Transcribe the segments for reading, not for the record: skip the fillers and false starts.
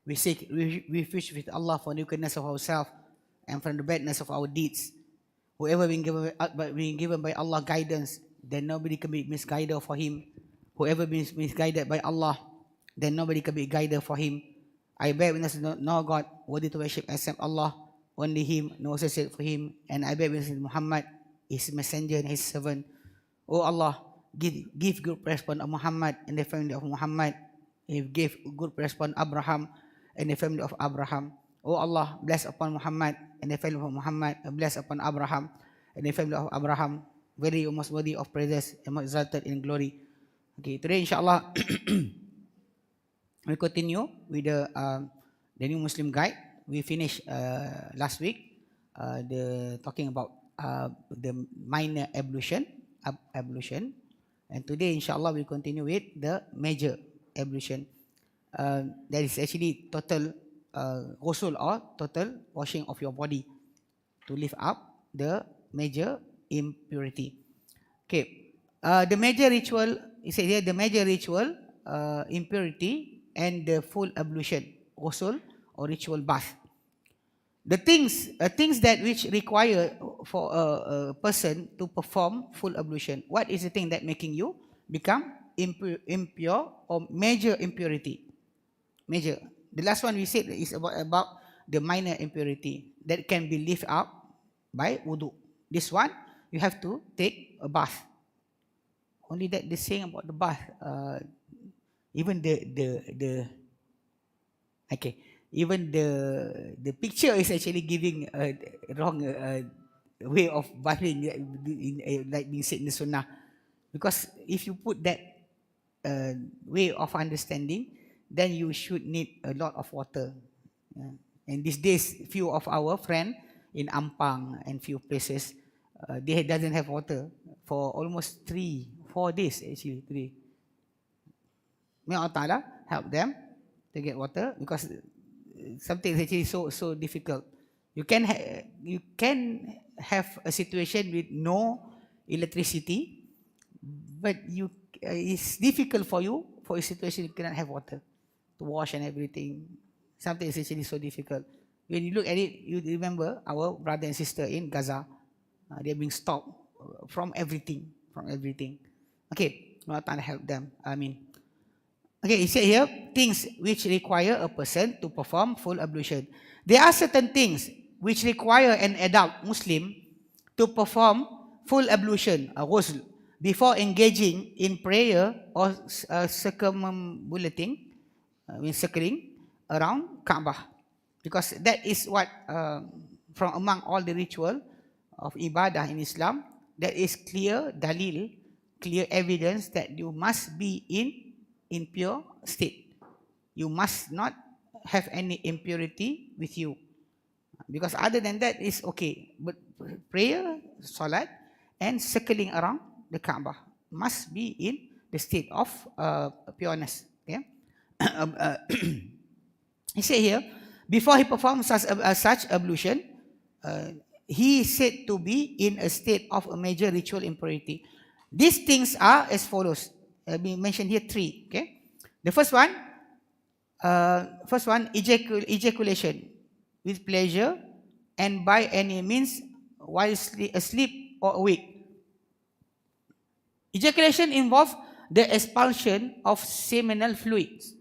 We seek refuge with Allah from the wickedness of ourselves and from the badness of our deeds. Whoever being given by Allah guidance, then nobody can be misguided for him. Whoever be misguided by Allah, then nobody can be guided for him. I bear witness no God worthy to worship except Allah, only Him, no associate for Him, and I bear witness Muhammad, His messenger and His servant. O Allah, give good response of Muhammad and the family of Muhammad. He gave good response Abraham and the family of Abraham. O Allah, bless upon Muhammad and the family of Muhammad, and bless upon Abraham and the family of Abraham. Very most worthy of praises and most exalted in glory. Okay, today inshallah we continue with the new Muslim guide. We finished last week talking about the minor ablution, and today inshallah we continue with the major ablution. That is actually total ghusl or total washing of your body to lift up the major impurity. Okay, the major ritual, it says here, the major ritual, impurity, and the full ablution, ghusl or ritual bath. The things that which require for a person to perform full ablution. What is the thing that making you become impure or major impurity? Major. The last one we said is about the minor impurity that can be lifted up by wudu. This one, you have to take a bath. Only that the saying about the bath, even even the picture is actually giving a wrong way of bathing, like being said in the Sunnah. Because if you put that way of understanding, then you should need a lot of water. And these days, few of our friends in Ampang and few places, they doesn't have water for almost 3-4 days actually. 3. May Allah Ta'ala help them to get water, because something is actually so difficult. You can have a situation with no electricity, but it's difficult for you for a situation you cannot have water to wash and everything. Something is actually so difficult. When you look at it, you remember our brother and sister in Gaza. They are being stopped from everything. Okay, Allah Ta'ala help them. Amin. Okay, it says here, things which require a person to perform full ablution. There are certain things which require an adult Muslim to perform full ablution, ghusl, before engaging in prayer or circumambulating, circling around Kaabah. Because that is what, from among all the ritual of ibadah in Islam, that is clear dalil, clear evidence that you must be in pure state. You must not have any impurity with you. Because other than that is okay. But prayer, salat, and circling around the Kaabah must be in the state of pureness. Okay? He said here, before he performs such ablution, he is said to be in a state of a major ritual impurity. These things are as follows. We mentioned here 3. Okay, the first one, ejaculation with pleasure and by any means while asleep or awake. Ejaculation involves the expulsion of seminal fluids,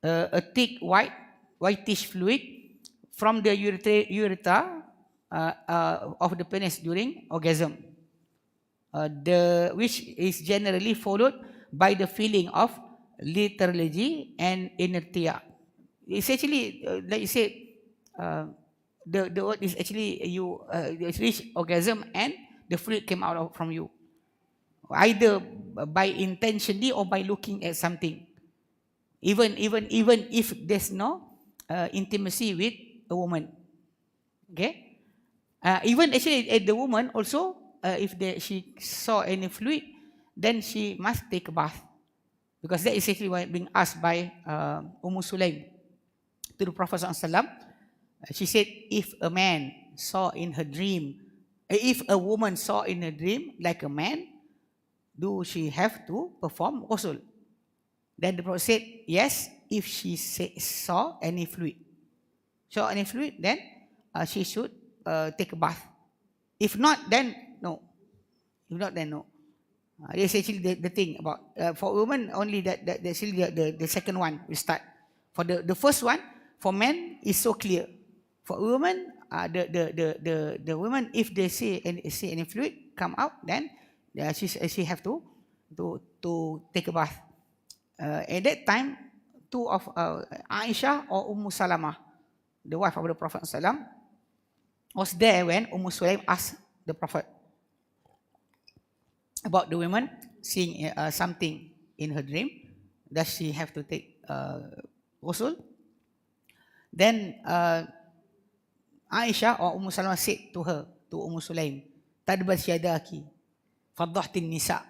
a thick whitish fluid from the urethra of the penis during orgasm, which is generally followed by the feeling of lethargy and inertia. It's actually, like you said, the word is actually you reach orgasm and the fluid came out from you, either by intentionally or by looking at something. Even if there's no intimacy with a woman, okay. Even actually the woman also, if she saw any fluid, then she must take a bath, because that is actually what being asked by Sulaim to the Prophet ﷺ. She said, if a man saw in her dream, if a woman saw in a dream like a man, do she have to perform ghusl? Then the Prophet said, yes, if she saw any fluid. Then she should take a bath. If not, then no. If not, then no. This is actually the thing about for women only that actually the second one will start. For the first one, for men is so clear. For women, the women, if they see any fluid come out, then she have to take a bath. At that time, two of Aisha or Salama, the wife of the Prophet Sallam, was there when Sulaim asked the Prophet about the woman seeing something in her dream. Does she have to take ghusl? Then Aisha or Salama said to her, to Sulaim, Tadbat yadaki, fadhahtin nisa.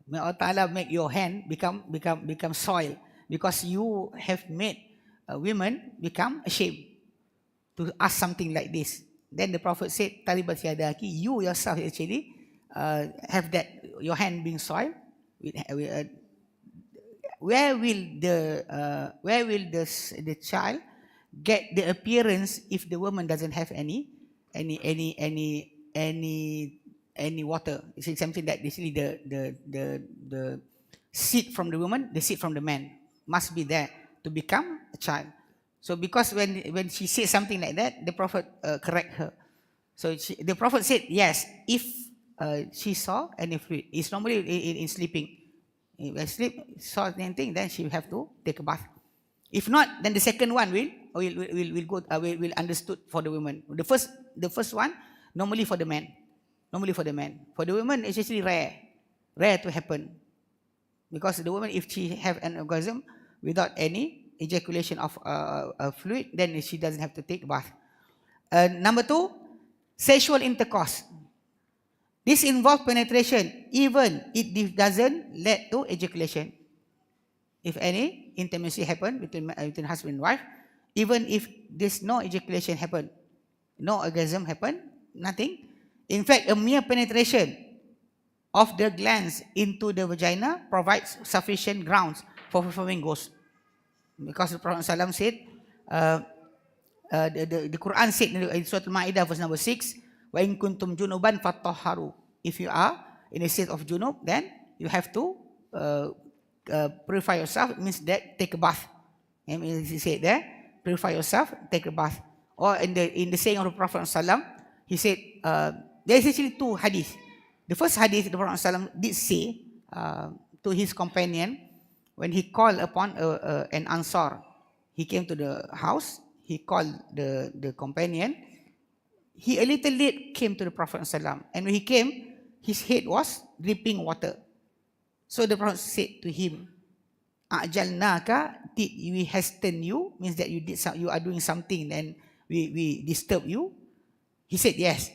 May Allah Ta'ala make your hand become soil, because you have made women become ashamed to ask something like this. Then the Prophet said, Talibat yadaki, you yourself actually have that, your hand being soiled. Where will the child get the appearance if the woman doesn't have any water? It's something that basically the seed from the woman, the seed from the man must be there to become a child. So because when she said something like that, the Prophet correct her. So the Prophet said, yes, if she saw any fluid, it's normally in sleeping. If I sleep, saw anything, then she will have to take a bath. If not, then the second one will understood for the women. The first one normally for the men. For the women, it's actually rare to happen, because the woman, if she have an orgasm without any ejaculation of fluid, then she doesn't have to take a bath. Number 2, sexual intercourse. This involves penetration, even if it doesn't lead to ejaculation. If any intimacy happen between husband and wife, even if there's no ejaculation happen, no orgasm happen, nothing. In fact, a mere penetration of the glands into the vagina provides sufficient grounds for performing ghusl. Because the Prophet ﷺ said, the Quran said in Surah Al-Ma'idah verse number 6, Wa in kuntum junuban fatahharu. If you are in a state of junub, then you have to purify yourself. It means that take a bath. And he said there, purify yourself, take a bath. Or in the saying of the Prophet ﷺ, he said, there is actually 2 hadith. The first hadith, the Prophet ﷺ did say to his companion, when he called upon an Ansar, he came to the house, he called the companion. He a little late came to the Prophet ﷺ, and when he came, his head was dripping water. So the Prophet said to him, Ajalnaka, did we hasten you? Means that you are doing something and we disturb you? He said yes.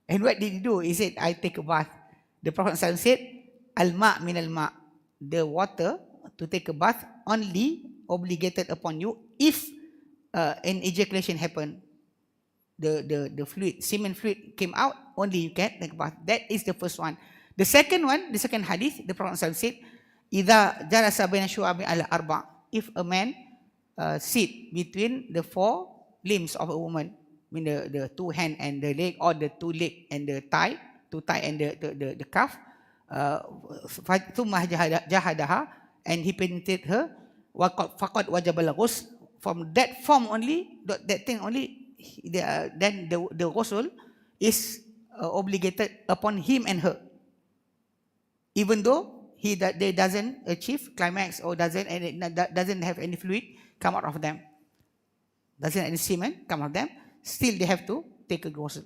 And what did he do? He said, I take a bath. The Prophet ﷺ said, Al-ma' min al-ma'. The water to take a bath only obligated upon you if an ejaculation happened. The fluid, semen fluid came out, only you can take a bath. That is the first one. The second one, the second hadith, the Prophet ﷺ said, Idha jalasa baina syu'abi ala arba'. If a man sit between the 4 limbs of a woman, I mean the 2 hand and the leg, or the 2 leg and the thigh, 2 thigh and the calf, thumma jahadaha, and he penetrated her, faqad wajabal ghusl. From that form only, that thing only, then the ghusl is obligated upon him and her, even though they doesn't achieve climax or doesn't have any fluid come out of them, doesn't have any semen come out of them, still they have to take a ghusl.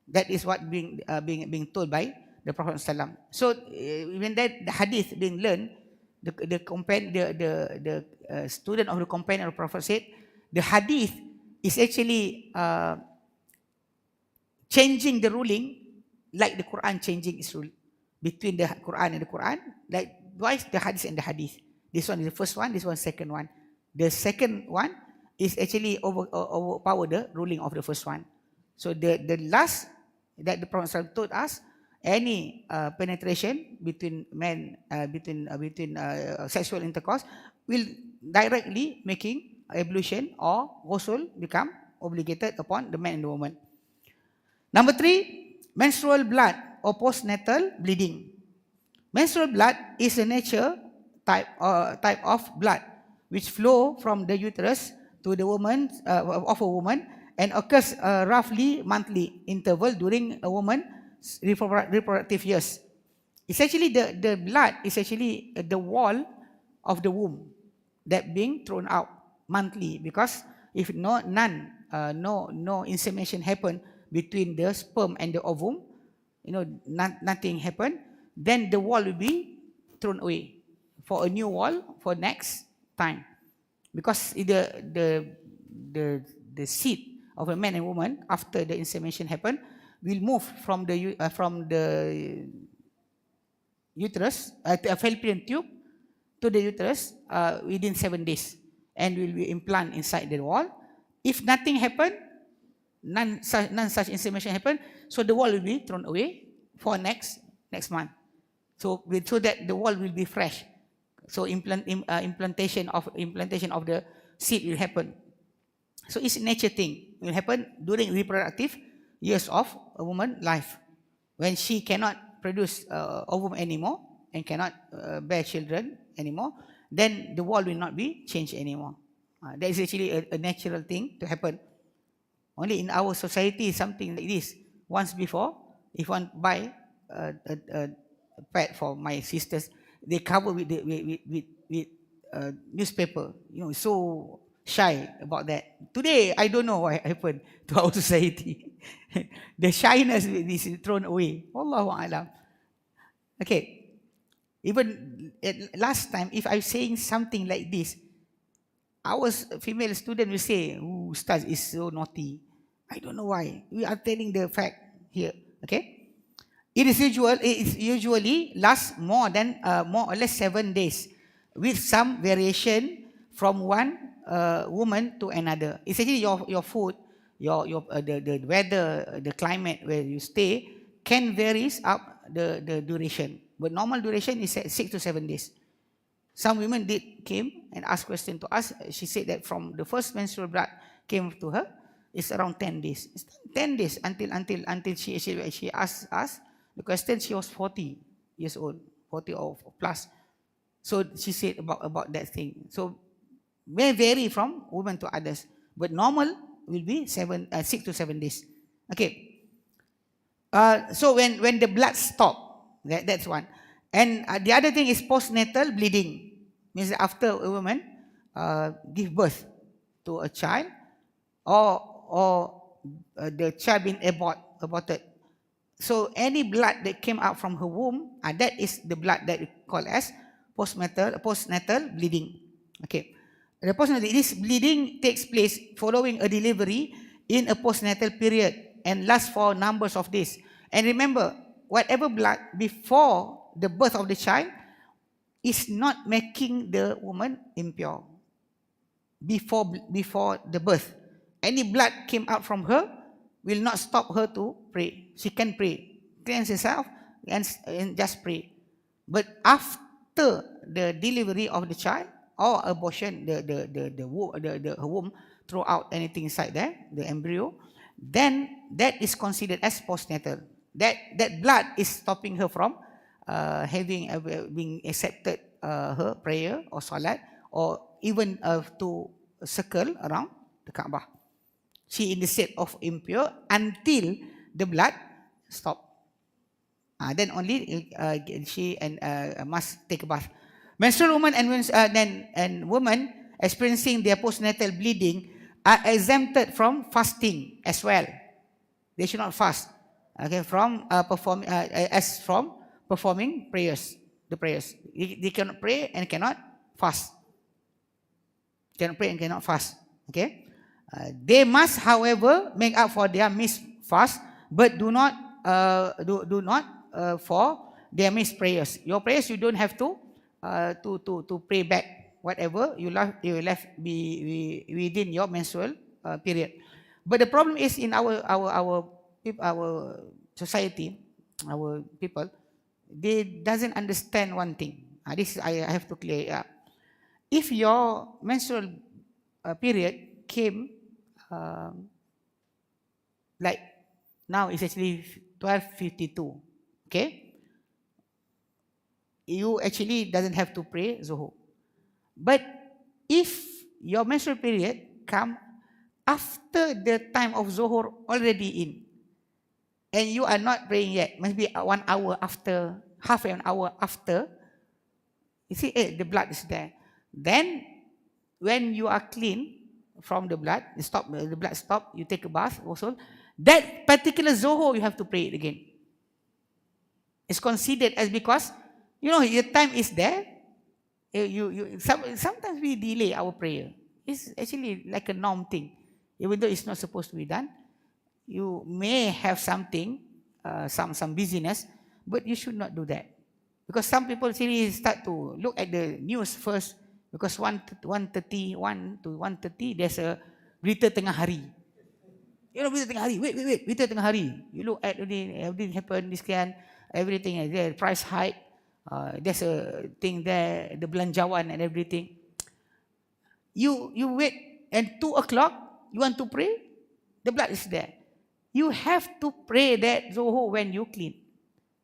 That is what being told by the Prophet ﷺ. So when that the hadith being learned, the student of the companion of the Prophet said, the hadith is actually changing the ruling like the Quran changing its ruling. Between the Quran and the Quran, like twice the hadith and the hadith. This one is the first one, this one is the second one. The second one is actually overpower the ruling of the first one. So the last that the Prophet told us, any penetration between men, between sexual intercourse will directly making ablution or ghusl become obligated upon the man and the woman. Number 3, menstrual blood or postnatal bleeding. Menstrual blood is a nature type of blood which flow from the uterus to the woman of a woman and occurs roughly monthly interval during a woman's reproductive years. Essentially, the blood is actually the wall of the womb that being thrown out monthly, because if no insemination happen between the sperm and the ovum, nothing happen, then the wall will be thrown away for a new wall for next time, because the seed of a man and woman after the insemination happen will move from the uterus, a fallopian tube to the uterus within 7 days, and will be implanted inside the wall. If nothing happen, none such insemination happen, so the wall will be thrown away for next month. So that the wall will be fresh. So implantation of the seed will happen. So it's a nature thing. It will happen during reproductive years of a woman's life, when she cannot produce ovum anymore and cannot bear children anymore. Then the wall will not be changed anymore. That is actually a natural thing to happen. Only in our society, something like this. Once before, if one buy a pad for my sisters, they cover with newspaper. So shy about that. Today, I don't know what happened to our society. The shyness is thrown away. Allahu Alam. Okay. Even last time, if I'm saying something like this, our female student will say, Ustaz is so naughty. I don't know why. We are telling the fact here. Okay. It is usually lasts more or less 7 days, with some variation from one woman to another. It's actually your food, the weather, the climate where you stay can varies up the duration. But normal duration is 6 to 7 days. Some women came and asked question to us. She said that from the first menstrual blood came to her, it's around 10 days. It's 10 days until she asked us the question. She was 40 years old, 40 or plus. So she said about that thing. So may vary from women to others, but normal will be 6 to 7 days. Okay. So when the blood stop, that's one. And the other thing is postnatal bleeding, means after a woman give birth to a child, or the child being aborted. So any blood that came out from her womb, that is the blood that we call as postnatal bleeding. Okay. This bleeding takes place following a delivery in a postnatal period and lasts for numbers of days. And remember, whatever blood before the birth of the child is not making the woman impure. Before the birth, any blood came out from her will not stop her to pray. She can pray, cleanse herself, and just pray. But after the delivery of the child or abortion, her womb throw out anything inside there, the embryo, then that is considered as postnatal. That blood is stopping her from being accepted her prayer or salat, or even to circle around the Kaabah. She in the state of impure until the blood stop. Then only she must take a bath. Menstrual women and women experiencing their postnatal bleeding are exempted from fasting as well. They should not fast. Okay, from performing prayers. The prayers. They cannot pray and cannot fast. Cannot pray and cannot fast. Okay. They must, however, make up for their missed fast, but do not for their missed prayers. Your prayers, you don't have to pray back whatever you left be within your menstrual period. But the problem is in our society, our people, they doesn't understand one thing. This I have to clear it up. if your menstrual period came like now it's actually 12:52, okay? You actually doesn't have to pray Zuhur. But if your menstrual period come after the time of Zuhur already in, and you are not praying yet, must be 1 hour after, half an hour after, you see, the blood is there. Then, when you are clean from the blood, the blood stop, you take a bath also, that particular Zuhur, you have to pray it again. It's considered as, because, your time is there. Sometimes we delay our prayer. It's actually like a norm thing. Even though it's not supposed to be done, you may have something, some busyness, but you should not do that. Because some people actually start to look at the news first, because 1:30 to 1:30, there's a berita tengah hari. Berita tengah hari, wait, berita tengah hari. You look at everything happen, this can, everything, the price hike, there's a thing there, the belanjawan and everything. You wait, and 2 o'clock, you want to pray, the blood is there. You have to pray that Zuhur when you clean.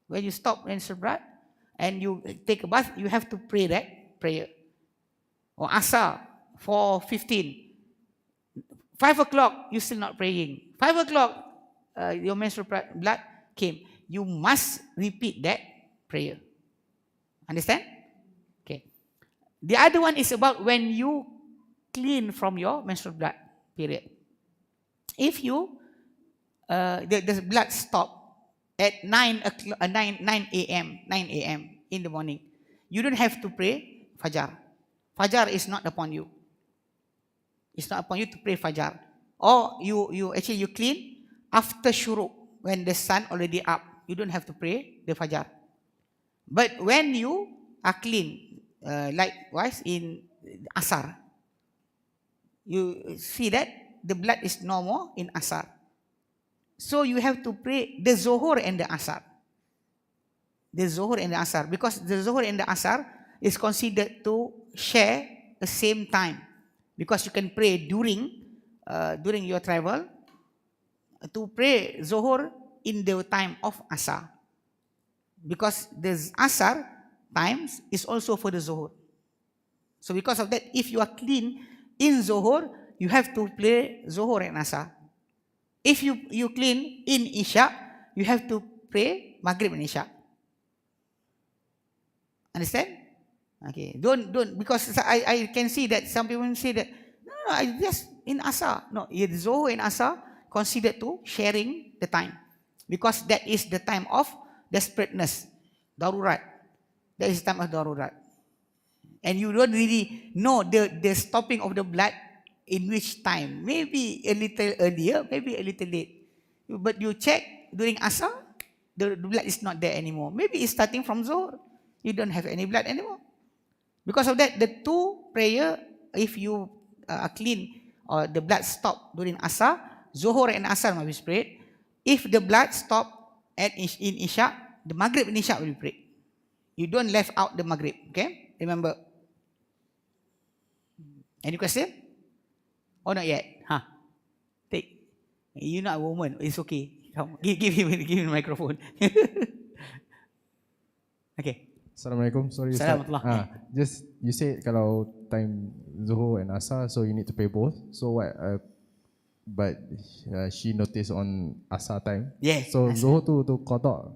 When you stop menstrual blood and you take a bath, you have to pray that prayer. Or Asar, 4:15. 5 o'clock, you're still not praying. 5 o'clock, your menstrual blood came. You must repeat that prayer. Understand? Okay. The other one is about when you clean from your menstrual blood period. If you the blood stop at 9 a.m. in the morning, you don't have to pray Fajar. Fajar is not upon you. It's not upon you to pray Fajar. Or you clean after Shuruk, when the sun already up. You don't have to pray the Fajar. But when you are clean, likewise in Asar, you see that the blood is no more in Asar. So you have to pray the Zuhur and the Asar. The Zuhur and the Asar. Because the Zuhur and the Asar is considered to share the same time. Because you can pray during your travel, to pray Zuhur in the time of Asar. Because the Asar times is also for the Zuhur. So because of that, if you are clean in Zuhur, you have to pray Zuhur and Asar. If you clean in Isha, you have to pray Maghrib and Isha. Understand? Okay. Don't, because I can see that some people say that, no, I just in Asar. No, Zuhur and Asar considered to sharing the time. Because that is the time of desperateness, darurat. That is the time of darurat. And you don't really know the stopping of the blood in which time. Maybe a little earlier, maybe a little late. But you check during Asar, the blood is not there anymore. Maybe it's starting from Zuhur. You don't have any blood anymore. Because of that, the two prayer, if you are clean or the blood stop during Asar, Zuhur and Asar must be prayed. If the blood stop in Isha, the Maghrib and Isha will be prayed. You don't left out the Maghrib. Okay? Remember. Any question? Or not yet? Huh? Take. You're not a woman. It's okay. Come. Give him the microphone. Okay. Assalamualaikum. Sorry, Ustaz. Just you said kalau time Zuhur and Asar, so you need to pray both. So what? But she noticed on Asar time. Yes. So Zuhur to qada.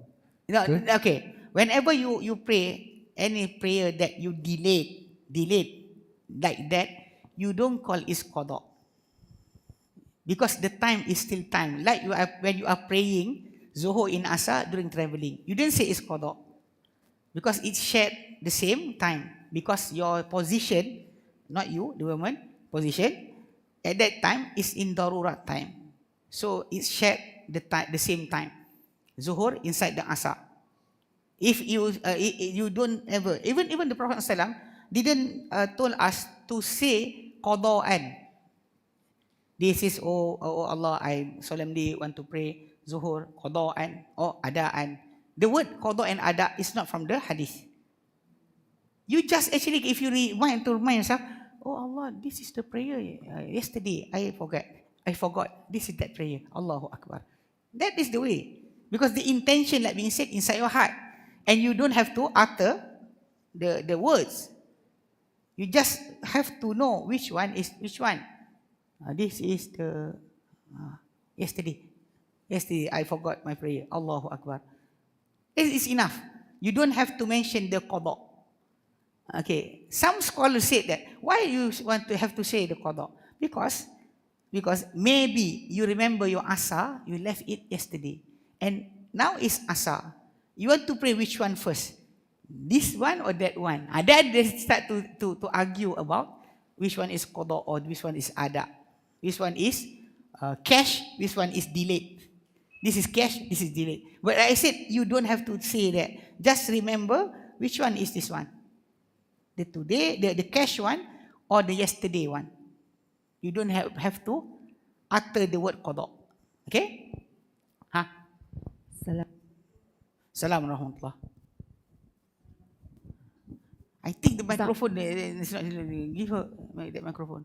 No, okay. Whenever you pray any prayer that you delayed like that, you don't call it qada. Because the time is still time. Like when you are praying Zuhur in Asar during traveling, you didn't say it's qada. Because it shared the same time. Because your position, not you, the woman, position, at that time is in darurat time. So it shared the same time. Zuhur inside the Asar. If you don't ever, even the Prophet ﷺ didn't told us to say qada'an. This is, oh Allah, I solemnly want to pray Zuhur, qada'an, or ada'an. The word qada' and ada' is not from the hadith. You just actually, if you remind yourself, oh Allah, this is the prayer yesterday. I forgot. This is that prayer. Allahu Akbar. That is the way. Because the intention like being said inside your heart. And you don't have to utter the words. You just have to know which one is which one. This is the yesterday. Yesterday I forgot my prayer. Allahu Akbar. It is enough. You don't have to mention the qada. Okay. Some scholars say that. Why you want to have to say the qada? Because maybe you remember your asa, you left it yesterday. And now it's asa. You want to pray which one first? This one or that one? Then they start to argue about which one is qada or which one is ada. Which one is cash, which one is delayed. This is cash, this is delayed. But like I said, you don't have to say that. Just remember which one is this one. The today, the cash one or the yesterday one. You don't have to utter the word qada. Okay? Salam rahmatullah. I think the microphone is not. Give her that microphone.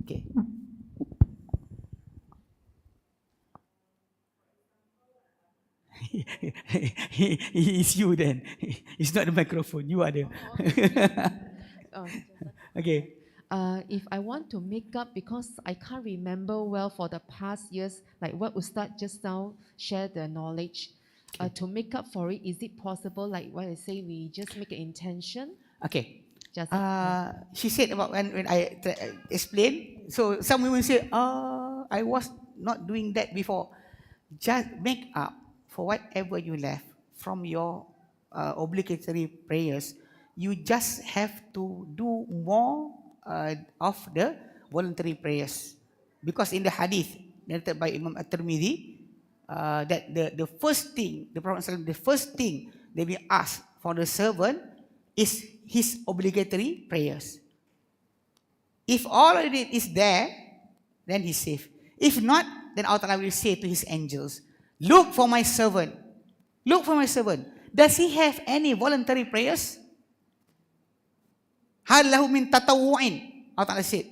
Okay. It's you then. It's not the microphone. You are there. Okay. If I want to make up, because I can't remember well for the past years, like what Ustaz just now shared the knowledge, to make up for it, is it possible, like what I say, we just make an intention? Okay. Just she said about when I explained. So some women say, I was not doing that before. Just make up for whatever you left from your obligatory prayers. You just have to do more of the voluntary prayers. Because in the hadith narrated by Imam At-Tirmidhi, that the first thing, the Prophet ﷺ, the first thing that we ask for the servant is his obligatory prayers. If all of it is there, then he's safe. If not, then Allah will say to his angels, look for my servant. Look for my servant. Does he have any voluntary prayers? Hal lahu min tatawu'in, Allah said.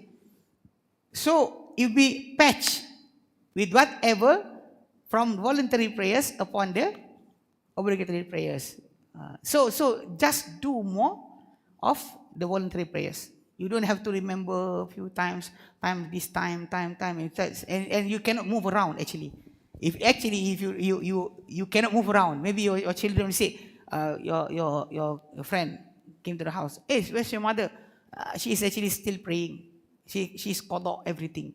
So, if we patch with whatever from voluntary prayers upon the obligatory prayers. So just do more of the voluntary prayers. You don't have to remember a few times, time, and you cannot move around actually. If you cannot move around, maybe your children say, your friend came to the house. Hey, where's your mother? She is actually still praying. She's qada everything.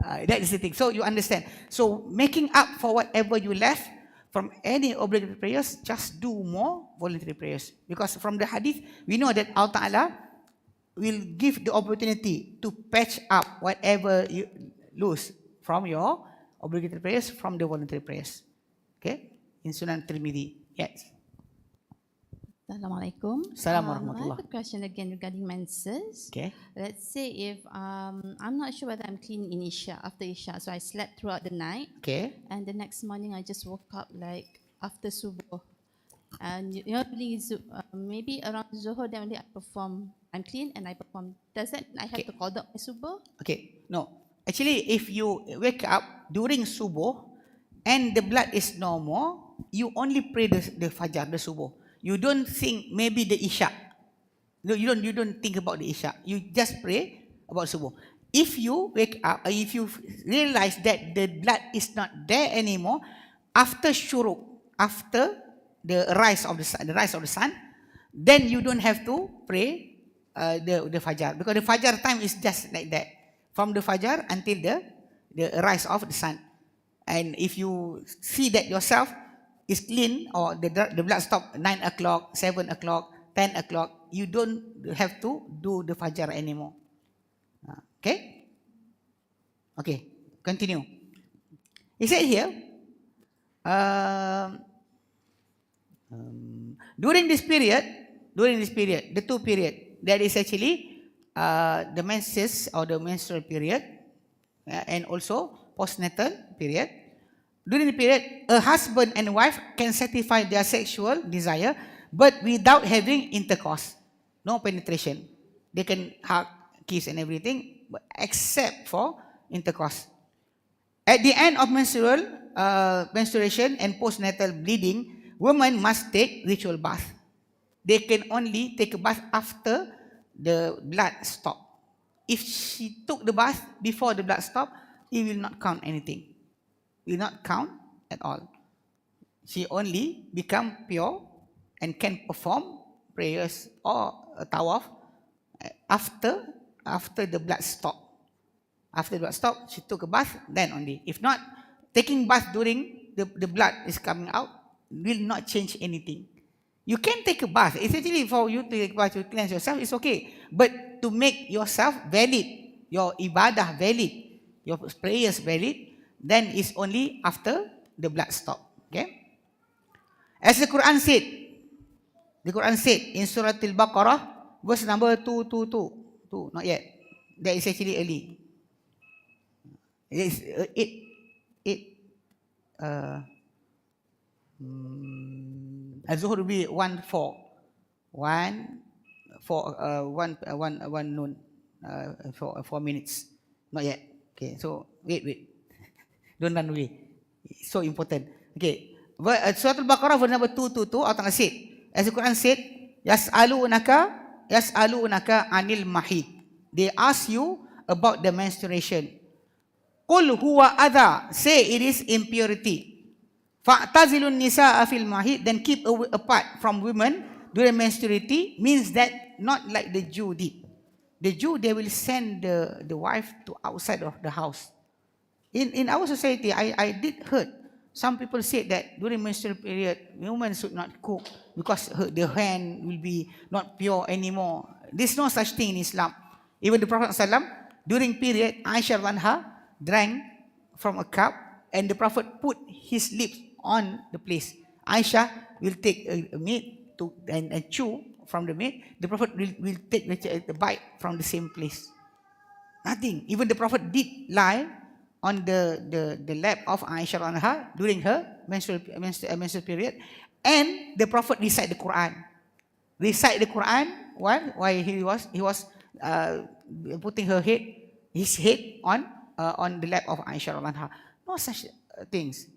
That is the thing. So you understand. So making up for whatever you left from any obligatory prayers, just do more voluntary prayers. Because from the hadith, we know that Allah Ta'ala will give the opportunity to patch up whatever you lose from your obligatory prayers, from the voluntary prayers. Okay? In Sunan Tirmidhi. Yes. Assalamualaikum. Assalamualaikum. I have a question again regarding menses. Okay. Let's say if I'm not sure whether I'm clean in Isha, after Isha, so I slept throughout the night. Okay. And the next morning I just woke up like after Subuh. And maybe around Zuhur, then only I perform. I'm clean and I perform. Does that mean I have to qada my Subuh? Okay. No. Actually, if you wake up during Subuh and the blood is normal, you only pray the Fajr, the Subuh. You don't think maybe the Isha. No, you don't think about the Isha. You just pray about Subuh. If you wake up, if you realize that the blood is not there anymore, after Shuruk, after the rise of the sun, then you don't have to pray the Fajr, because the Fajr time is just like that, from the Fajr until the rise of the sun. And if you see that yourself is clean, or the blood stop 9 o'clock, 7 o'clock, 10 o'clock, you don't have to do the Fajr anymore. Okay? Okay, continue. He said here, during this period, the two period, that is actually the menses or the menstrual period, and also postnatal period. during the period, a husband and wife can satisfy their sexual desire, but without having intercourse. No penetration. They can hug, kiss and everything, but except for intercourse. At the end of menstruation and postnatal bleeding, women must take ritual bath. They can only take a bath after the blood stop. If she took the bath before the blood stop, it will not count anything. Will not count at all. She only become pure and can perform prayers or a tawaf after the blood stop. After the blood stop, she took a bath, then only. If not, taking bath during the blood is coming out will not change anything. You can take a bath. It's actually for you to take a bath to cleanse yourself, it's okay. But to make yourself valid, your ibadah valid, your prayers valid, then it's only after the blood stop. Okay? As the Quran said in Surah Al-Baqarah, verse number 222. Not yet. That is actually early. It is 8. Al-Zuhur will be 1-4. 1 noon. 4 minutes. Not yet. Okay, so wait. Don't run away. It's so important. Okay. Surah Al-Baqarah verse number 222, Allah Ta'ala said, as the Quran said, Yas'alunaka anil mahid. They ask you about the menstruation. Qul huwa adha. Say it is impurity. Fa'tazilun nisa'a fil mahid. Then keep apart from women during menstruity. Means that not like the Jew did. The Jew, they will send the wife to outside of the house. In our society, I did heard some people say that during menstrual period, women should not cook because the hand will be not pure anymore. There's no such thing in Islam. Even the Prophet ﷺ, during period, Aisha Ranha drank from a cup and the Prophet put his lips on the place. Aisha will take a meat and chew from the meat. The Prophet will take the bite from the same place. Nothing. Even the Prophet did lie on the lap of Aisha Ranha during her menstrual period, and the Prophet recite the Quran. Recite the Quran while he was putting his head on the lap of Aisha Ranha. No such things.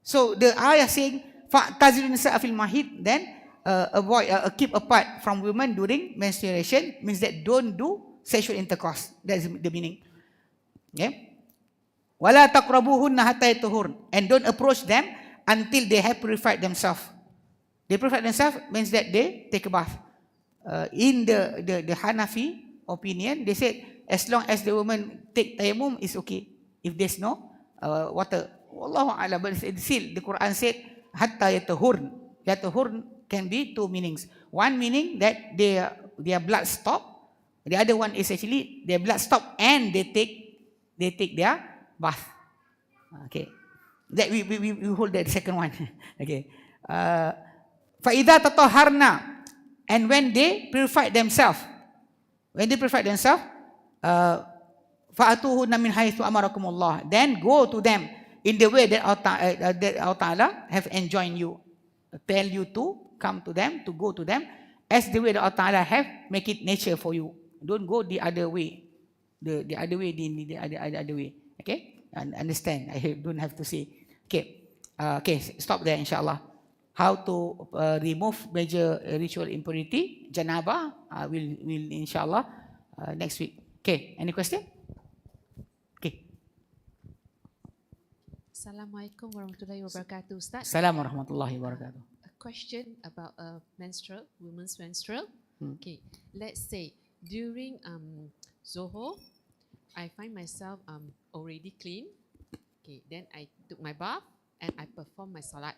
So the ayah saying fa'tazilun nisa'a fil mahid, then avoid keep apart from women during menstruation, means that don't do sexual intercourse. That's the meaning. Okay. Wala taqrabuhunna hatta yatuhurn, and don't approach them until they have purified themselves. They purify themselves means that they take a bath. In the Hanafi opinion, they said as long as the woman take tayammum is okay. If there's no water, Wallahu a'lam. But still, the Quran said hatta yatuhurn. Yatuhurn can be two meanings. One meaning that their blood stop. The other one is actually their blood stop and they take their bath. Okay. That we hold that second one. Okay. Fa'idha tatahharna, and when they purify themselves, fa'atuhunna min haythu amarakumullah, then go to them in the way that Allah Ta'ala have enjoined you. Tell you to come to them, to go to them as the way that Allah Ta'ala have make it nature for you. Don't go the other way. The other way, the other way. Okay? And understand. I don't have to say. Okay. Okay, stop there inshallah. How to remove major ritual impurity, janaba, will inshallah next week. Okay, any question? Okay. Assalamualaikum warahmatullahi wabarakatuh, Ustaz. Assalamualaikum warahmatullahi wabarakatuh. A question about women's menstrual. Okay, let's say during Zohor, I find myself already clean. Okay, then I took my bath and I perform my salat.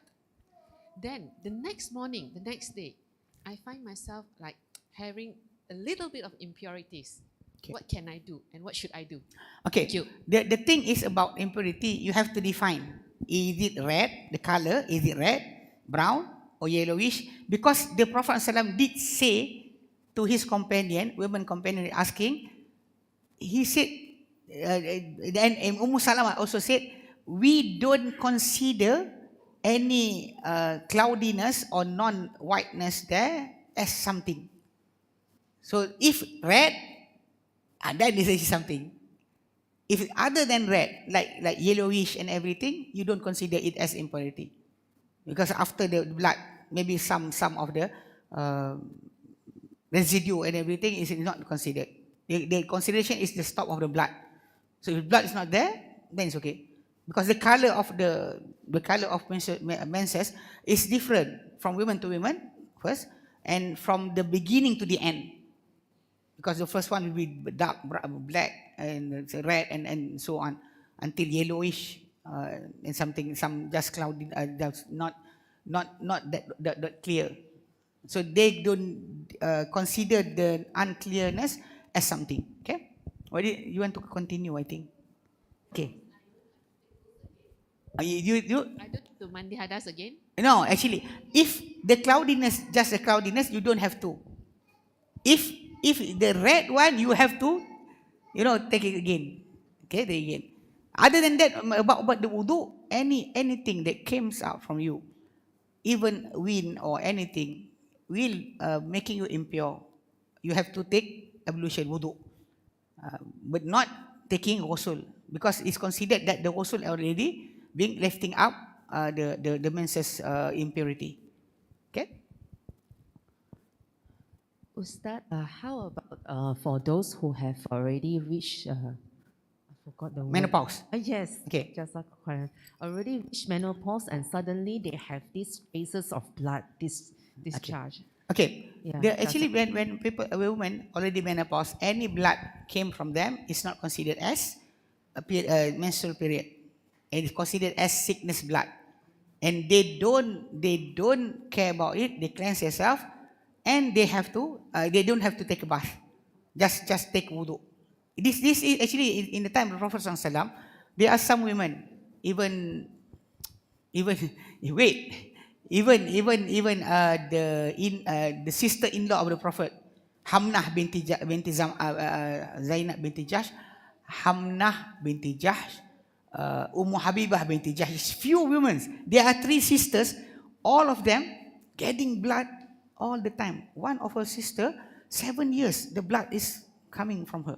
Then the next morning, the next day, I find myself like having a little bit of impurities. Okay. What can I do and what should I do? Okay. Thank you. The thing is about impurity, you have to define. Is it red, the color, is it red, brown or yellowish? Because the Prophet ﷺ did say to his companion, women companion asking, he said, and Salama also said, we don't consider any cloudiness or non-whiteness there as something. So if red, then this is something. If other than red, like yellowish and everything, you don't consider it as impurity. Because after the blood, maybe some of the residue and everything is not considered. The consideration is the stop of the blood. So if blood is not there, then it's okay. Because the color of menses is different from women to women first, and from the beginning to the end. Because the first one will be dark, black, and red, and so on, until yellowish, and some just cloudy, that's not that clear. So they don't consider the unclearness as something. Okay, you want to continue? I think. Okay. You I don't need to mandi hadas again. No, actually, if the cloudiness, just the cloudiness, you don't have to. If the red one, you have to, take it again. Okay, again. Other than that, about the wudu, anything that comes out from you, even wind or anything, will making you impure. You have to take ablution wudu, but not taking ghusl, because it's considered that the ghusl already being lifting up the menses impurity. Okay. Ustaz, how about for those who have already reached, I forgot the word. Menopause. Yes. Okay. Jazakallah. Already reached menopause and suddenly they have these traces of blood, this discharge. Okay. Yeah, Actually, when women already menopause, any blood came from them is not considered as a menstrual period. It is considered as sickness blood, and they don't care about it. They cleanse themselves, and they don't have to take a bath. Just take wudu. This is actually in the time of the Prophet ﷺ, there are some women even the sister-in-law of the Prophet, Hamnah binti Zainab binti Jahsh, Hamnah binti Jahsh, Habibah binti Jahsh. Few women. There are 3 sisters, all of them getting blood all the time. One of her sister, 7 years, the blood is coming from her.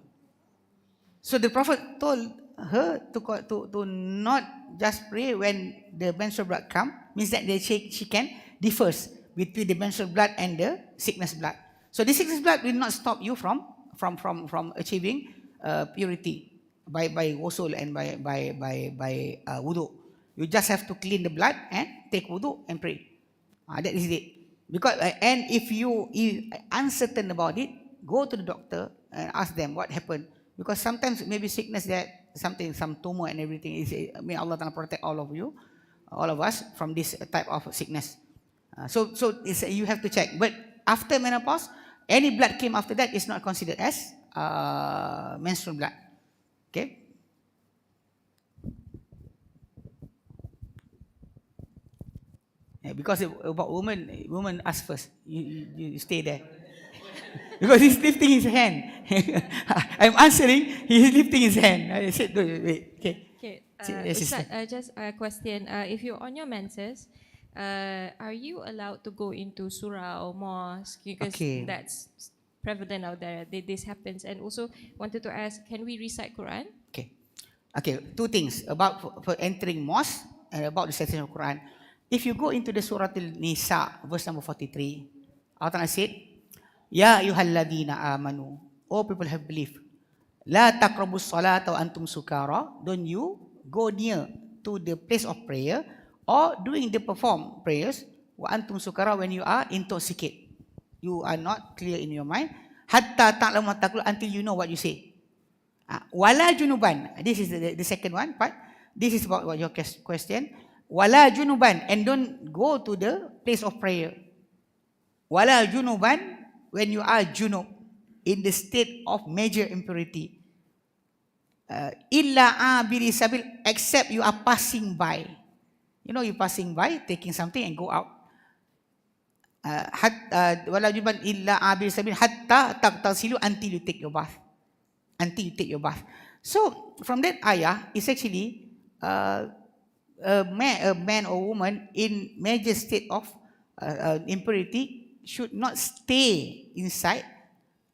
So the Prophet told her to not just pray when the menstrual blood come, means that she can differ between the menstrual blood and the sickness blood. So the sickness blood will not stop you from achieving purity by ghusl and by wudu. You just have to clean the blood and take wudu and pray. That is it. Because and if you uncertain about it, go to the doctor and ask them what happened. Because sometimes maybe sickness that some tumor and everything is. May Allah Ta'ala protect all of us from this type of sickness. So you have to check. But after menopause, any blood came after that is not considered as menstrual blood. Okay. Yeah, because about woman ask first. You stay there. Because he's lifting his hand. I'm answering, he's lifting his hand. I said, wait. Okay. Okay. Yes, Ustaz, just a question. If you're on your menses, are you allowed to go into surah or mosque? Because that's prevalent out there. This happens. And also wanted to ask, can we recite Quran? Okay. 2 things about for entering mosque and about the recitation of Quran. If you go into the Surah Al-Nisa, verse number 43, Allah Ta'ala said, Ya ayyuhalladhina amanu, all people have believed, La taqrabus salata wa antum sukara, don't you go near to the place of prayer or doing the perform prayers wa antum sukara when you are intoxicated. You are not clear in your mind. Hatta ta'lamu taqul, until you know what you say. Wala junuban, this is the second one part. This is about your question. Wala junuban, and don't go to the place of prayer. Wala junuban, when you are junub, in the state of major impurity. Illa abiri sabil, except you are passing by. You're passing by, taking something and go out. Wala junuban illa abiri sabil hatta tagtasilu, until you take your bath. So from that ayah, it's actually a man or woman in major state of impurity should not stay inside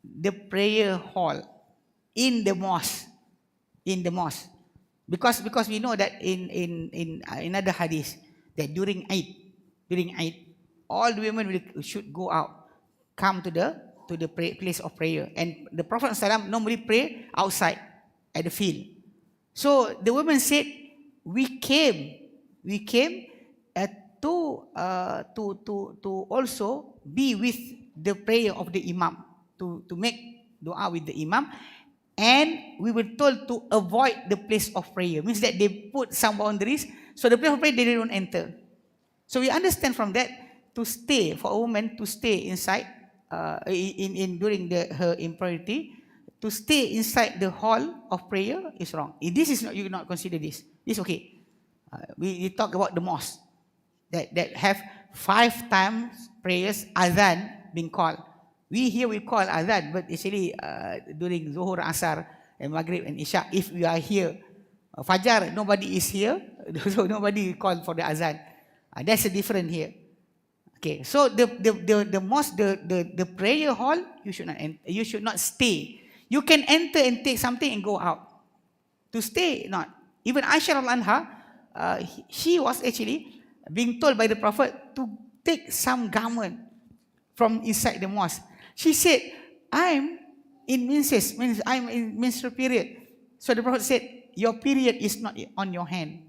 the prayer hall in the mosque, because we know that in another hadith that during Eid all the women should go out, come to the place of prayer, and the Prophet ﷺ normally pray outside at the field. So the women said, we came to also be with the prayer of the imam, to make dua with the imam, and we were told to avoid the place of prayer. Means that they put some boundaries, so the place of prayer they don't enter. So we understand from that, to stay, for a woman to stay inside during her impurity, to stay inside the hall of prayer is wrong. This is not, you not consider this. This okay. We talk about the mosque that have 5 times prayers azan being called. We call azan, but actually during Zuhur, Asar, and Maghrib and Isha, if we are here, Fajar, nobody is here, so nobody call for the azan. That's a different here. Okay, so the mosque, the prayer hall, you should not stay. You can enter and take something and go out. To stay, not. Even Aisha anha, she was actually being told by the Prophet to take some garment from inside the mosque. She said, I'm in menstrual period. So the Prophet said, your period is not on your hand.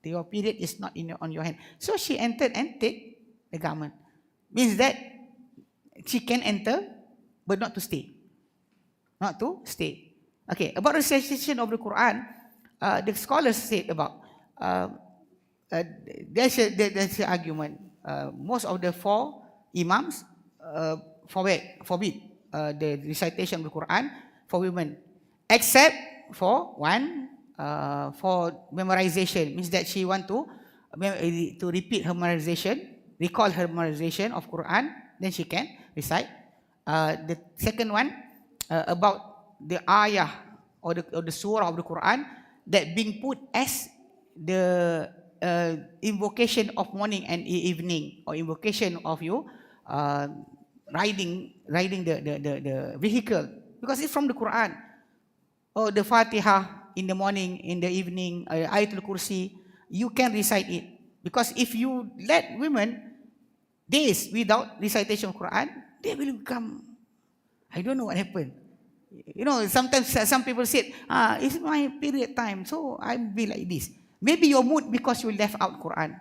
Your period is not on your hand. So she entered and take the garment. Means that she can enter, but not to stay. Not to stay. Okay, about recitation of the Quran, the scholars said about, there's an argument. Most of the 4 imams forbid the recitation of the Quran for women, except for one, for memorization. Means that she want to repeat her memorization, recall her memorization of Quran, then she can recite. The second one, about the ayah or the surah of the Quran that being put as the invocation of morning and evening, or invocation of you riding the vehicle, because it's from the Quran. Or the Fatiha in the morning, in the evening, Ayatul Kursi, you can recite it. Because if you let women days without recitation of Quran, they will become, I don't know what happened. You know, sometimes some people say, it's my period time, so I'll be like this. Maybe your mood because you left out Quran.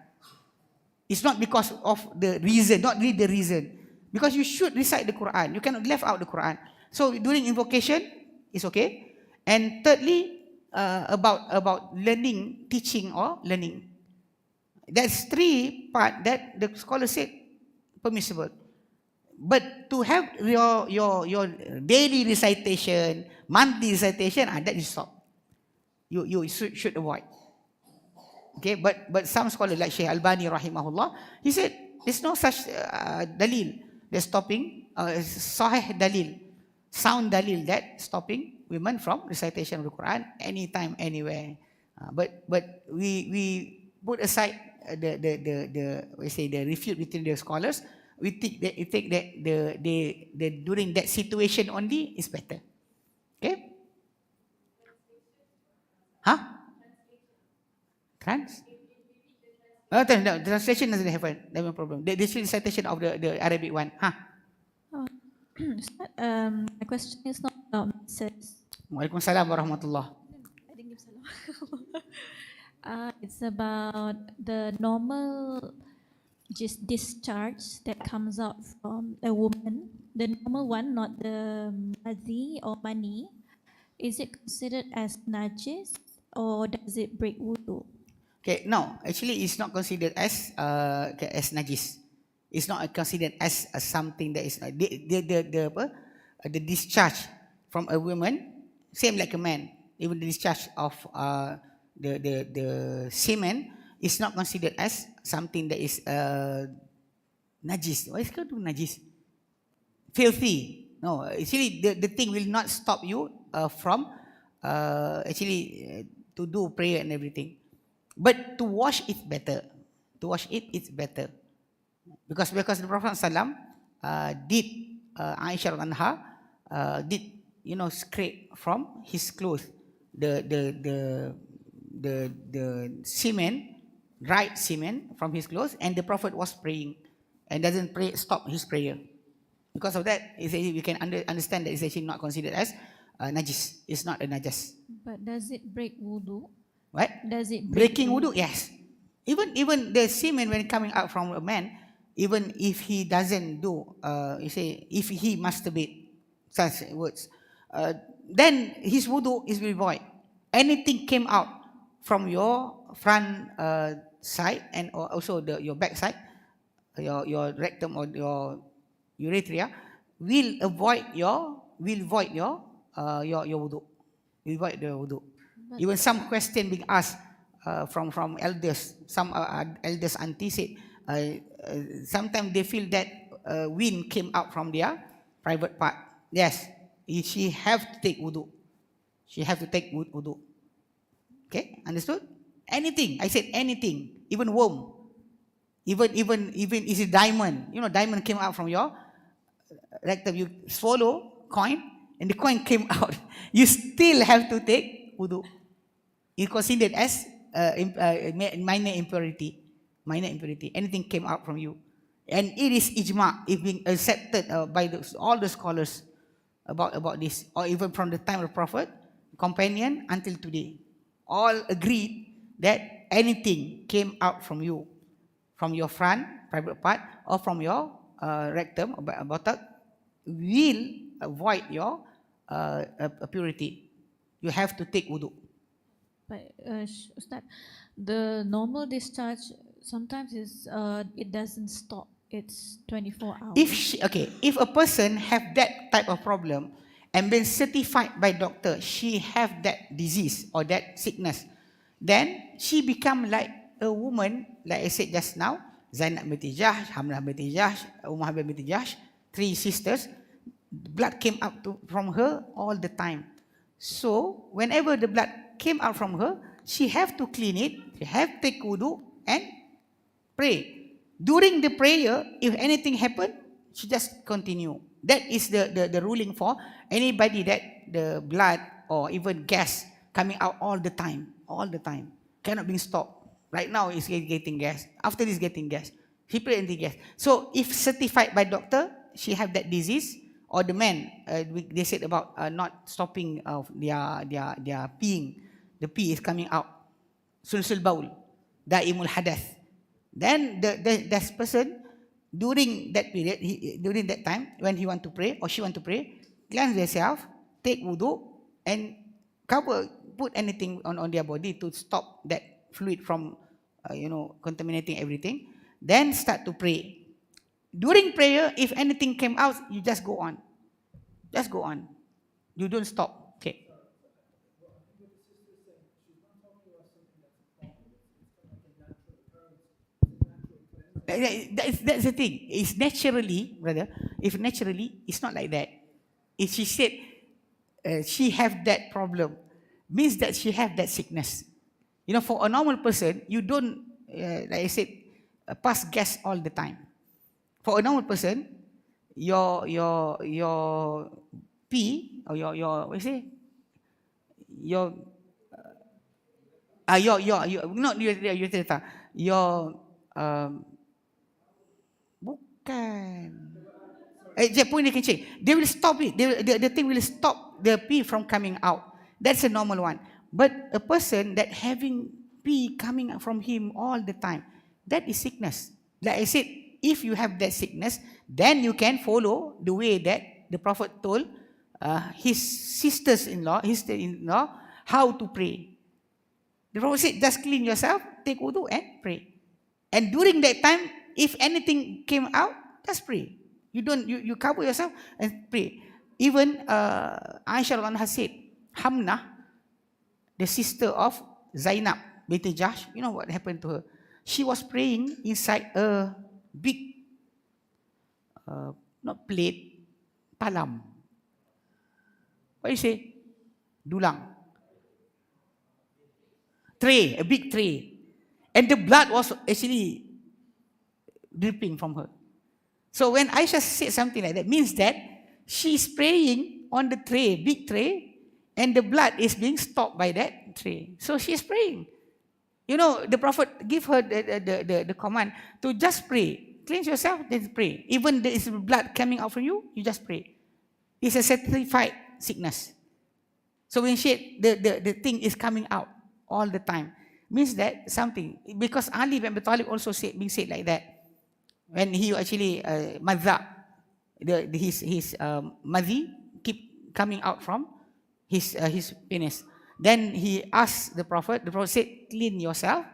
It's not because of the reason, not really the reason. Because you should recite the Quran. You cannot left out the Quran. So during invocation, it's okay. And thirdly, about learning, teaching or learning. That's 3 parts that the scholar said permissible. But to have your daily recitation, monthly recitation, that is stop. You should avoid. Okay, but some scholars like Sheikh Albani rahimahullah, he said there's no such dalil. They're stopping sahih dalil, sound dalil that stopping women from recitation of the Quran anytime, anywhere. But we put aside the refute between the scholars. We take that the during that situation only is better. Okay? Huh? No, translation doesn't have a problem. The recitation of the Arabic one. Huh? My question is not about menses. Waalaikumsalam warahmatullah. I didn't give salam. It's about the normal just discharge that comes out from a woman. The normal one, not the madhi or mani. Is it considered as najis or does it break wudu? Okay, no, actually it's not considered as najis. It's not considered as something that is the discharge from a woman, same like a man. Even the discharge of the semen is not considered as something that is najis. What is called najis? Filthy. No, actually the thing will not stop you from actually to do prayer and everything. But to wash it better. To wash it, it's better. Because the Prophet ﷺ did Aisha anha did scrape from his clothes the semen, dried semen from his clothes, and the Prophet was praying and doesn't stop his prayer. Because of that, we can understand that it's actually not considered as najis. It's not a najas. But does it break wudu? What? Does it Breaking wudu? Yes. Even the semen when coming out from a man, even if he doesn't do, if he masturbate, such words, then his wudu is void. Anything came out from your front side and also your back side, your rectum or your urethra, will void your wudu. Will void the wudu. Even some question being asked from elders, some elders auntie said, sometimes they feel that wind came out from their private part. Yes, she have to take wudu. She have to take wudu. Okay, understood? Anything, I said anything, even worm, even is a diamond. Diamond came out from your rectum. You swallow coin and the coin came out. You still have to take wudu. It's considered as minor impurity. Minor impurity. Anything came out from you. And it is ijma, it being accepted by all the scholars about this, or even from the time of the Prophet, companion until today. All agreed that anything came out from you, from your front, private part, or from your rectum, or buttock, will avoid your purity. You have to take wudu. But Ustaz, the normal discharge sometimes it doesn't stop. It's 24 hours. If a person have that type of problem and been certified by doctor, she have that disease or that sickness, then she become like a woman, like I said just now, Zainab binti Jahsh, Hamlah binti Jahsh, Ummah binti Jahsh, 3 sisters, blood came out from her all the time. So whenever the blood came out from her, she have to clean it, she have to take wudu and pray. During the prayer, if anything happen, she just continue. That is the ruling for anybody that the blood or even gas coming out all the time, cannot be stopped. Right now it's getting gas. After this getting gas, he pray anti-gas. So if certified by doctor, she have that disease, or the man, they said about not stopping of their peeing. The pee is coming out. Sulsul baul, daimul hadath. Then that person, during that period, during that time, when he want to pray or she want to pray, cleanse themselves, take wudu, and put anything on their body to stop that fluid from, contaminating everything. Then start to pray. During prayer, if anything came out, you just go on. Just go on. You don't stop. Okay. That's the thing. It's naturally, brother. If naturally, it's not like that. If she said she have that problem, means that she have that sickness. For a normal person, you don't, like I said, pass gas all the time. For a normal person, your pee or your what you say, your not your bukan. They will stop it. The thing will stop the pee from coming out. That's a normal one. But a person that having pee coming from him all the time, that is sickness. Like I said, if you have that sickness, then you can follow the way that the Prophet told his sister-in-law how to pray. The Prophet said, just clean yourself, take wudu and pray. And during that time, if anything came out, just pray. You cover yourself and pray. Even Aisha anha said, Hamna, the sister of Zainab binti Jahsh, you know what happened to her? She was praying inside a big, not plate, palam. What do you say? Dulang. Tray, a big tray. And the blood was actually dripping from her. So when Aisha said something like that, means that she's praying on the tray, big tray, and the blood is being stopped by that tray. So she's praying. You know, the Prophet give her the command to just pray. Cleanse yourself, then pray. Even there is blood coming out from you, you just pray. It's a certified sickness. So when the thing is coming out all the time, means that something. Because Ali bin Abi Talib also being said like that. When he actually madha, his madhi keep coming out from his penis. Then he asked the Prophet said, clean yourself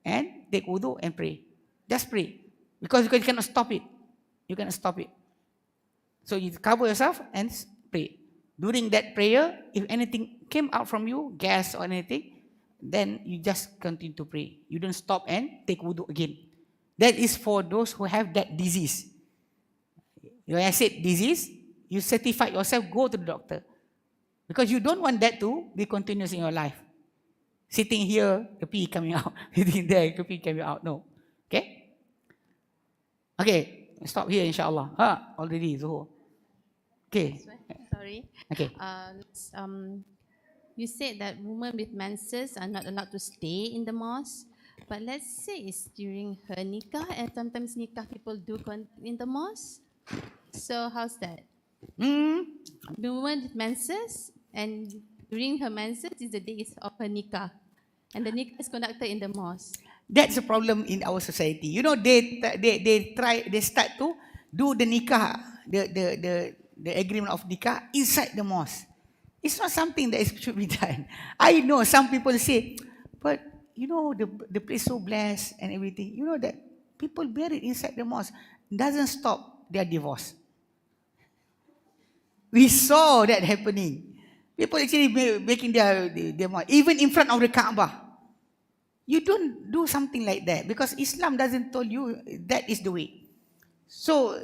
and take wudu and pray. Just pray. Because you cannot stop it. You cannot stop it. So you cover yourself and pray. During that prayer, if anything came out from you, gas or anything, then you just continue to pray. You don't stop and take wudu again. That is for those who have that disease. When I said disease, you certify yourself, go to the doctor. Because you don't want that to be continuous in your life. Sitting here, the pee coming out. Sitting there, the pee coming out. No. Okay? Okay. Stop here, inshallah. Already, Zuhur. Okay. Sorry. Okay. You said that women with menses are not allowed to stay in the mosque. But let's say it's during her nikah, and sometimes nikah people do in the mosque. So how's that? The woman with menses, and during her menses is the days of her nikah, and the nikah is conducted in the mosque. That's a problem in our society. You know, they start to do the nikah, the agreement of nikah inside the mosque. It's not something that should be done. I know some people say, but you know, the place so blessed and everything. You know that people buried inside the mosque doesn't stop their divorce. We saw that happening. People actually making their even in front of the Kaaba. You don't do something like that because Islam doesn't tell you that is the way. So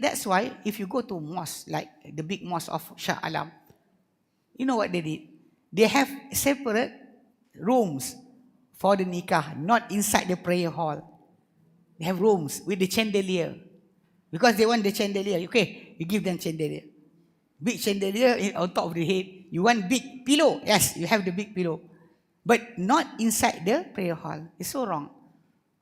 that's why if you go to mosque, like the big mosque of Shah Alam, you know what they did? They have separate rooms for the nikah, not inside the prayer hall. They have rooms with the chandelier. Because they want the chandelier. Okay, you give them chandelier. Big chandelier on top of the head. You want big pillow? Yes, you have the big pillow. But not inside the prayer hall. It's so wrong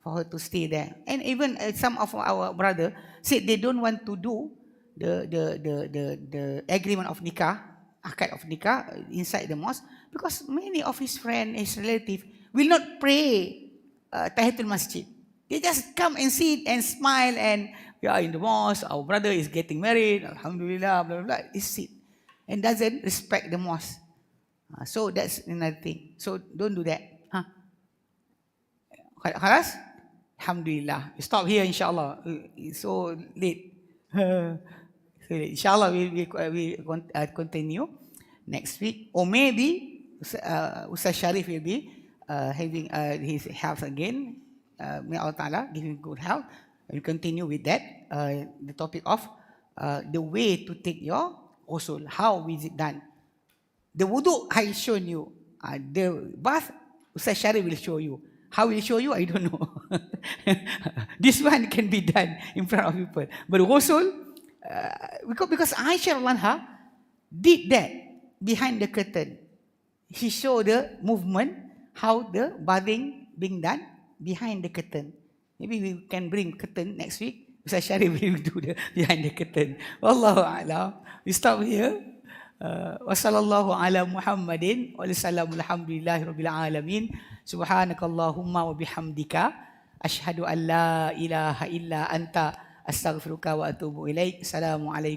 for her to stay there. And even some of our brother said they don't want to do the agreement of nikah, akad of nikah inside the mosque because many of his friends, his relatives will not pray Tahiyatul Masjid. They just come and sit and smile and we are in the mosque, our brother is getting married, alhamdulillah, blah, blah, blah. They sit and doesn't respect the mosque. So that's another thing. So don't do that. Khalas? Alhamdulillah. We stop here inshallah. It's so late. Inshallah we continue next week. Or maybe Ustaz Sharif will be having his health again. May Allah Ta'ala give him good health. We'll continue with that. The topic of the way to take your ghusl. How is it done? The wudu I shown you. The bath, Ustaz Sharif will show you. How will he show you? I don't know. This one can be done in front of people. But ghusl, because Aisha Anha did that behind the curtain. She showed the movement, how the bathing being done behind the curtain. Maybe we can bring curtain next week. Ustaz Sharif will do the behind the curtain. Wallahu a'lam. We stop here. Wa sallallahu ala Muhammadin wa sallam alhamdulillahi rabbil alamin. Subhanakallahumma wa bihamdika ashhadu an la ilaha illa anta astaghfiruka wa atubu ilaik. Assalamualaikum.